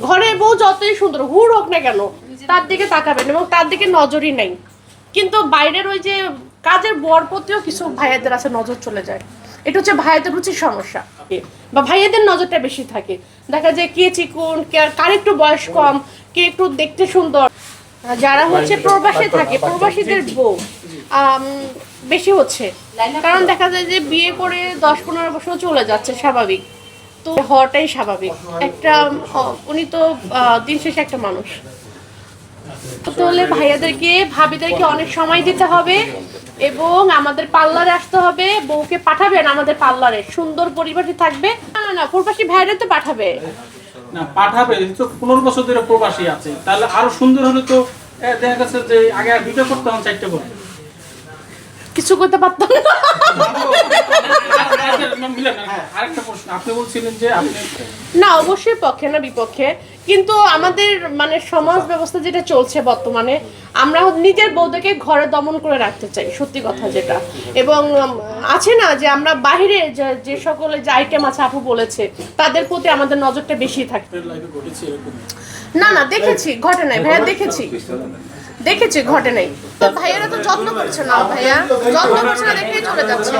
ঘরের বউ যতই সুন্দর হুড় হোক না কেন তার দিকে তাকাবেন এবং তার দিকে নজরই নেই। কিন্তু বাইরের ওই যে কাজের বর প্রতিও কিছু ভাইয়াদের আছে নজর চলে যায়, এটা হচ্ছে ভাইয়াদের রুচির সমস্যা বা ভাইয়াদের নজরটা বেশি থাকে। দেখা যায় কে চিকুন, কার একটু বয়স কম, কে একটু দেখতে সুন্দর। যারা হচ্ছে প্রবাসে থাকে প্রবাসীদের বউ বেশি হচ্ছে, কারণ দেখা যায় যে বিয়ে করে 10-15 বছর চলে যাচ্ছে, স্বাভাবিক তো হওয়াটাই স্বাভাবিক। একটা উনি তো দিন শেষে একটা মানুষ, তাহলে ভাইয়াদেরকে ভাবিদেরকে অনেক সময় দিতে হবে এবং আমাদের পার্লারে আসতে হবে। বউকে পাঠাবেন আমাদের পার্লারে, সুন্দর পরিবারটি থাকবে। না না প্রবাসী ভাইরা তো পাঠাবে না, পাঠাবে তো 15 বছর ধরে প্রবাসী আছে, তাহলে আরো সুন্দর হলে তো দেখা গেছে যে আগে 2টা করতে হন 4টা করতে কিছু করতে পারতাম না। আরেকটা প্রশ্ন, আপনি বলছিলেন যে আপনি না অবশ্যই পক্ষে না বিপক্ষে, কিন্তু আমাদের মানে সমাজ ব্যবস্থা যেটা চলছে বর্তমানে, আমরা নিজের বউদেরকে ঘরে দমন করে রাখতে চাই, সত্যি কথা যেটা। এবং আছে না যে আমরা বাইরে যে সকলে যে আইটেম আছে আপু বলেছে তাদের প্রতি আমাদের নজরটা বেশি থাকে। না না দেখেছি, ঘটে নাই ভাইয়া, দেখেছি ঘটে নাই। তো ভাইয়ারা তো যত্ন করছে না, ভাইয়া যত্ন করছে না দেখেই চলে যাচ্ছে।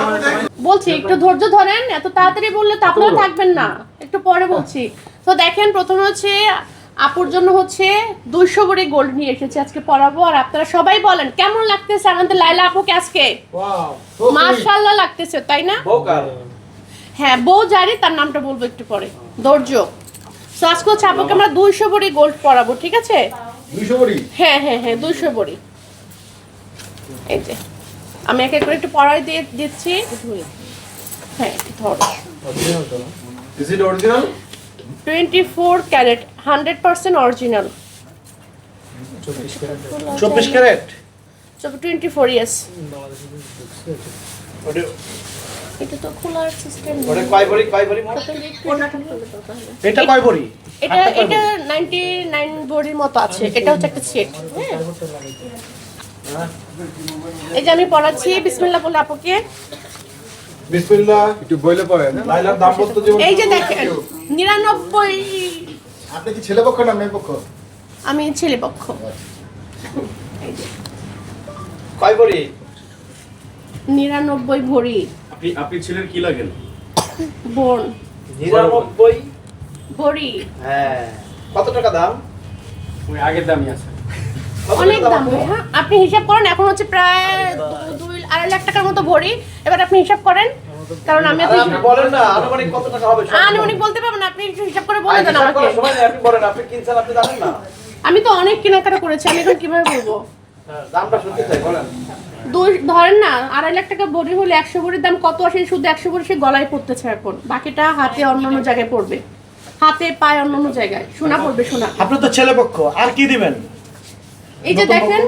বলছি একটু ধৈর্য ধরেন, এত তাড়াতাড়ি বললে তো আপনারা থাকবেন না, একটু পরে বলছি। তো দেখেন প্রথমে হচ্ছে আপুর জন্য হচ্ছে 200 ভরি গোল্ড নিয়ে এসেছি আজকে পরাবো। আর আপনারা সবাই বলেন কেমন লাগতেছে আমাদের লাইলা আপুকে আজকে? মাশাআল্লাহ লাগতেছে, তাই না? হ্যাঁ বউ জারি, তার নামটা বলবো একটু পরে। ধৈর্য। সো আজকে হচ্ছে আপুকে আমরা 200 ভরি গোল্ড পরাবো, ঠিক আছে? 200 ভরি? হ্যাঁ হ্যাঁ হ্যাঁ 200 ভরি। এই যে আমি এক এক করে একটু পরাই দিয়ে দিচ্ছি। হ্যাঁ ধরো। Is it original? 24 carat 100% original. 24 carat? 24 yes. এটা তো খোলার সিস্টেম। ওটা কয় ভরি মোট? এটা কয় ভরি? এটা 99 ভরির মতো আছে। এটা হচ্ছে একটা সেট। এই যে আমি পড়াচ্ছি, বিসমিল্লাহ বলে আপুকে। বিসমিল্লাহ একটু বলে পড়েন। লাইলার দাম্পত্য জীবন। এই যে দেখেন 99। আপনি কি ছেলে পক্ষ না মেয়ে পক্ষ? আমি ছেলে পক্ষ। কয় ভরি? 99 ভরি। আপনি ছেলের কি লাগেন? বোন। 99 ভরি। হ্যাঁ। কত টাকা দাম? ওই আগের দামই আছে। অনেক দাম। হ্যাঁ আপনি হিসাব করেন, এখন হচ্ছে প্রায় 2-2.5 লাখ টাকার মতো ভরি। এবার আপনি হিসাব করেন, কারণ আমি তো বলেন না আনুমানিক কত টাকা হবে? আনুমানিক বলতে পারবেন না, আপনি একটু হিসাব করে বলে দেন আমাকে। আপনি বলেন, আপনি কিনছেন, আপনি জানেন না? আমি তো অনেক কেনাকাটা করেছি, আমি এখন কিভাবে বলবো? দামটা শুনতে চাই, বলেন। ধরেন না 2.5 লাখ টাকা ভরি হলে 100 ভরির দাম কত আসে? শুধু 100 ভরি সে গলায় পড়তেছে এখন, বাকিটা হাতে অন্যান্য জায়গায় পড়বে, হাতে পায়ে অন্যান্য জায়গায় সোনা পড়বে। সোনা আপনি তো ছেলে পক্ষ, আর কি দিবেন? এই যে দেখেন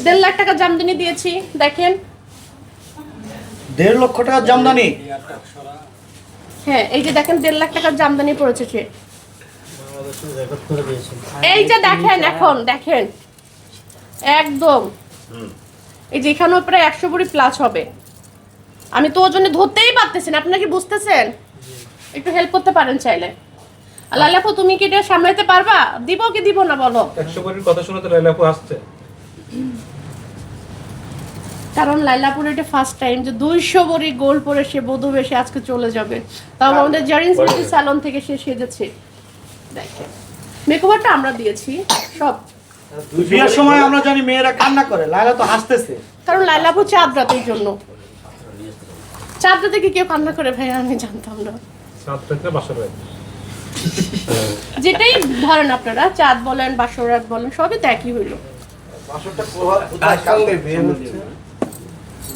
1.5 লাখ টাকা জামদানি দিয়েছি, দেখেন 1.5 লক্ষ টাকার জামদানি? হ্যাঁ এই যে দেখেন 1.5 লাখ টাকার জামদানি পড়েছে সে। এই যে দেখেন, এখন দেখেন একদম এই যে এখানেও প্রায় 100 ভরি প্লাস হবে। আমি তো ওজনে ধরতেই পারতেছি না, আপনারা কি বুঝতেছেন? একটু হেল্প করতে পারেন চাইলে। লাইলাপু তুমি কি এটা সামলাতে পারবা? দিব কি দিব না বলো? 100 ভরির কথা শুনে তো লাইলাপু আসছে, কারণ লাইলাপুর এটা ফার্স্ট টাইম যে 200 ভরি গোল্ড পরে সে বধূ বেশে আজকে চলে যাবে। তাও আমাদের জারিন্স বিউটি স্যালন থেকে সে সেজেছে। দেখেন মেকওভারটা আমরা দিয়েছি সব। বিয়ের সময় আমরা জানি মেয়েরা কান্না করে, লাইলা তো হাসতেছে। কারণ লাইলাপু চাঁদ রাতের জন্য। চাঁদ রাতে কি কেউ কান্না করে ভাই? আমি জানতাম না। সাত থেকে বাসর রাত, যেটাই ধরেন আপনারা চাঁদ বলেন বাসর রাত বলেন সবই তো একই হইল। বাসরটা কোথায় কালকে বিয়ে হচ্ছে?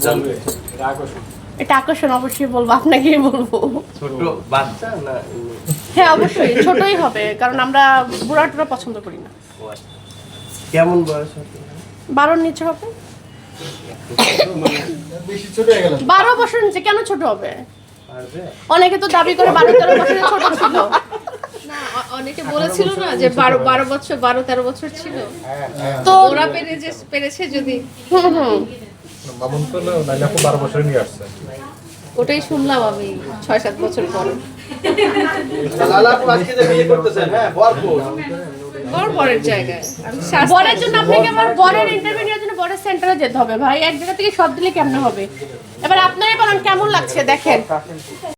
জানবে এটা আকর্ষণ। এটা আকর্ষণ অবশ্যই বলবো, আপনাকে বলবো। ছোট বাচ্চা না? হ্যাঁ অবশ্যই ছোটই হবে, কারণ আমরা বুড়া টুরা পছন্দ করি না। কেমন বয়স হবে? 12-র নিচে হবে। বেশি ছোট হয়ে গেল। 12 বছর নিচে কেন ছোট হবে? অনেকে তো দাবি করে 12-13 বছরের ছোট ছিল। না অনেকে বলেছিল না যে 12 বছর 12-13 বছর ছিল, তো ওরা পেরেছে যদি। মামুন তো লাইলাপু 12 বছরে নিয়ে আসছে। ওটাই শুনলাম আমি 6-7 বছর পর। লালাপুর আজকে যে বিয়ে করতেছেন, হ্যাঁ, বরপুর। বরের জায়গায় আমি শাস্তি- বরের জন্য আপনাকে আবার বরের ইন্টারভিউ নেওয়ার জন্য বরের সেন্টারে যেতে হবে ভাই, এক জায়গা থেকে সব দিলে কেমনে হবে? এবার আপনারাই বলেন কেমন লাগছে দেখেন।